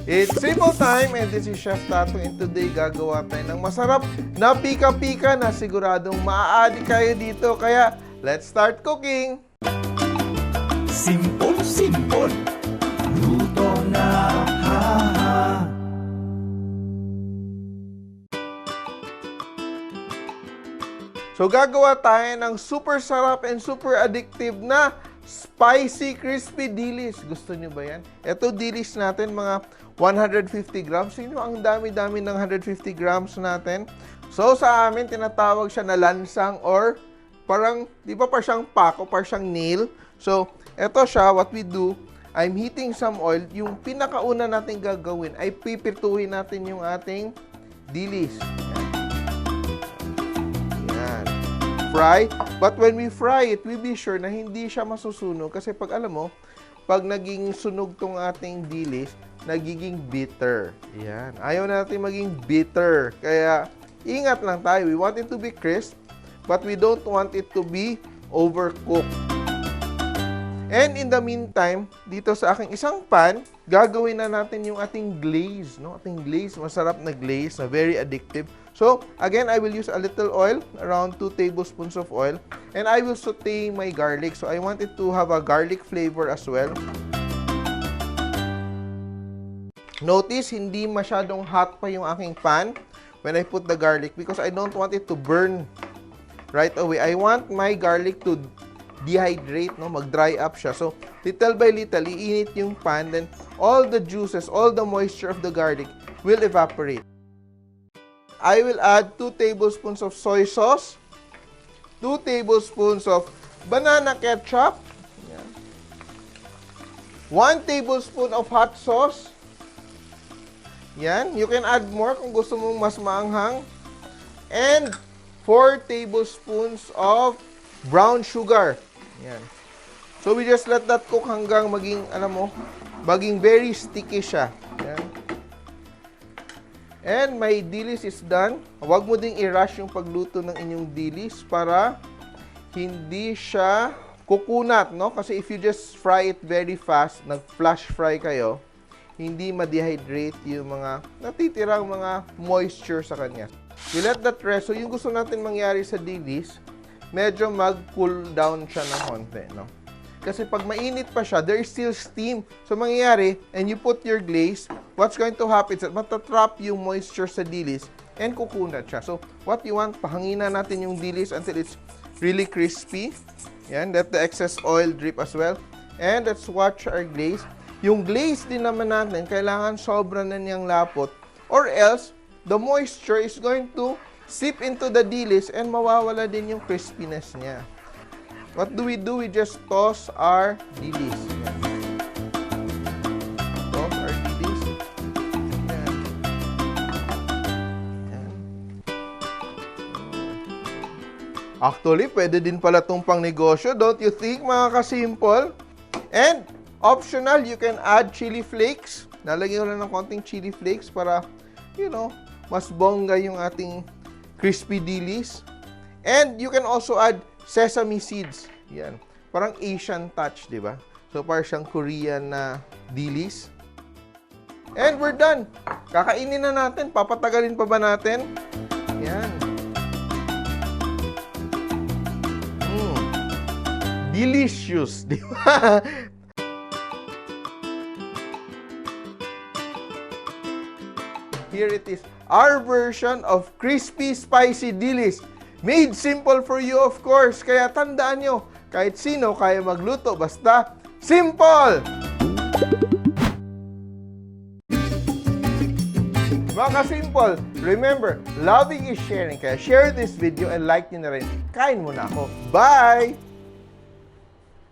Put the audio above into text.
It's simple time and this is Chef Tato and today gagawa tayo ng masarap na pika-pika na siguradong maaadi kayo dito. Kaya, let's start cooking! Simple, luto na ha. So, gagawa tayo ng super sarap and super addictive na spicy crispy dilis. Gusto nyo ba yan? Ito dilis natin, mga 150 grams. Sino ang dami-dami ng 150 grams natin? So, sa amin, tinatawag siya na lansang or parang, di ba pa siyang pako, parang siyang nail. So, eto siya, what we do, I'm heating some oil. Yung pinakauna natin gagawin ay pipirtuhin natin yung ating dilis. Fry. But when we fry it, we be sure na hindi siya masusunog. Kasi pag alam mo, pag naging sunog tong ating dilis, nagiging bitter. Yan. Ayaw natin maging bitter. Kaya, ingat lang tayo. We want it to be crisp, but we don't want it to be overcooked. And in the meantime, dito sa aking isang pan, gagawin na natin yung ating glaze. No? Ating glaze, masarap na glaze, na very addictive. So, again, I will use a little oil, around 2 tablespoons of oil. And I will saute my garlic. So, I want it to have a garlic flavor as well. Notice, hindi masyadong hot pa yung aking pan when I put the garlic because I don't want it to burn right away. I want my garlic to dehydrate, no? Mag-dry up siya. So, little by little, iinit yung pan. Then, all the juices, all the moisture of the garlic will evaporate. I will add 2 tablespoons of soy sauce, 2 tablespoons of banana ketchup, 1 tablespoon of hot sauce. Yan, you can add more kung gusto mong mas maanghang. And 4 tablespoons of brown sugar. Yan. So we just let that cook hanggang maging, alam mo, maging very sticky siya. Yan. And my dilis is done. Huwag mo ding i-rush yung pagluto ng inyong dilis para hindi siya kukunat, no? Kasi if you just fry it very fast, nag-flash fry kayo, hindi ma-dehydrate yung mga natitirang mga moisture sa kanya. You let that rest. So yung gusto natin mangyari sa dilis, medyo mag-cool down siya ng konti, no? Kasi pag mainit pa siya, there is still steam. So, mangyayari, and you put your glaze, what's going to happen is that matatrap yung moisture sa dilis and kukunat siya. So, what you want, pahanginan natin yung dilis until it's really crispy. Yan, let the excess oil drip as well. And let's watch our glaze. Yung glaze din naman natin, kailangan sobra na niyang lapot or else, the moisture is going to seep into the dilis and mawawala din yung crispiness niya. What do? We just toss our dilis. Yan. Toss our dilis. Yan. Yan. Actually, pwede din pala itong pang negosyo, don't you think, mga ka-simple? And, optional, you can add chili flakes. Nalagyan ko lang ng konting chili flakes para, you know, mas bongga yung ating crispy dilis. And, you can also add sesame seeds. Yan. Parang Asian touch, di ba? So, parang siyang Korean na dilis. And we're done. Kakainin na natin. Papatagalin pa ba natin? Yan. Delicious, di ba? Here it is. Our version of crispy spicy dilis. Made simple for you, of course. Kaya tandaan nyo, kahit sino kaya magluto, basta simple! Mga ka-simple, remember, loving is sharing. Kaya share this video and like nyo na rin. Kain muna ako. Bye!